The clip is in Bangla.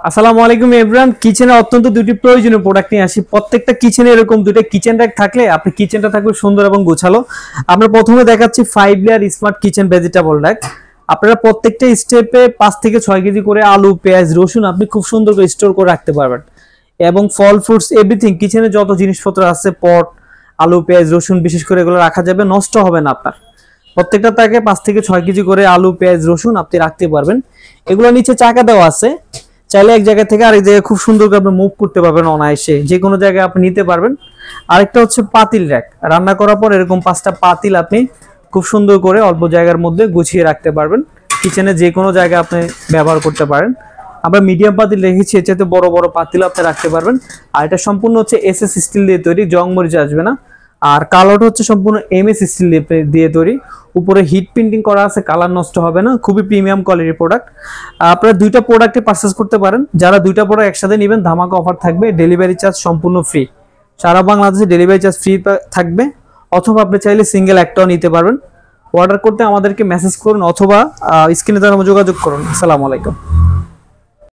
আসসালামু আলাইকুম এভরিওয়ান। কিচেনে অত্যন্ত দুটি প্রয়োজনীয় প্রোডাক্ট নিয়ে আসি। প্রত্যেকটা কিচেনে এরকম দুটো কিচেন র‍্যাক থাকলে আপনি কিচেনটা থাকবে সুন্দর এবং গোছালো। আমরা প্রথমে দেখাচ্ছি 5 layer smart kitchen vegetable rack. আপনারা প্রত্যেকটা স্টেপে 5 থেকে 6 কেজি করে আলু, পেঁয়াজ, রসুন আপনি খুব সুন্দর করে স্টোর করে রাখতে পারবেন। এবং ফল, ফ্রুটস, এভরিথিং কিচেনে যত জিনিসপত্র আছে, পট, আলু, পেঁয়াজ, রসুন বিশেষ করে এগুলো রাখা যাবে, নষ্ট হবে না আপনার। প্রত্যেকটা তাকে 5 থেকে 6 কেজি করে আলু, পেঁয়াজ, রসুন আপনি রাখতে পারবেন। এগুলো নিচে চাকা দেওয়া আছে, চাইলে এক জায়গা থেকে আরেক জায়গায় খুব সুন্দর করে আপনি মুভ করতে পারবেন অনায়াসে, যে কোনো জায়গায় আপনি নিতে পারবেন। আরেকটা হচ্ছে পাতিল র‍্যাক। রান্না করার পর এরকম 5টা পাতিল আপনি খুব সুন্দর করে অল্প জায়গার মধ্যে গুছিয়ে রাখতে পারবেন। কিচেনে যে কোনো জায়গায় আপনি ব্যবহার করতে পারেন। আমরা মিডিয়াম পাতিল রেখেছি, এর চাইতে বড় বড় পাতিল আপনি রাখতে পারবেন। আর এটা সম্পূর্ণ হচ্ছে এসএস স্টিল দিয়ে তৈরি, জং মরিচা আসবে না। আর কালারটা হচ্ছে সম্পূর্ণ এমএস স্টিল দিয়ে তৈরি। উপরে হিট প্রিন্টিং করা আছে, কালার নষ্ট হবে না, খুবই প্রিমিয়াম কোয়ালিটির প্রোডাক্ট। আপনারা দুইটা প্রোডাক্টে পারচেজ করতে পারেন। যারা দুইটা প্রোডাক্ট একসাথে নেবেন ধামাকা অফার থাকবে, ডেলিভারি চার্জ সম্পূর্ণ ফ্রি। সারা বাংলাদেশে ডেলিভারি চার্জ ফ্রি থাকবে। অথবা আপনি চাইলে সিঙ্গেল একটাও নিতে পারবেন। অর্ডার করতে আমাদেরকে মেসেজ করুন অথবা স্ক্রিনে দেওয়া যোগাযোগ করুন। আসসালামু আলাইকুম।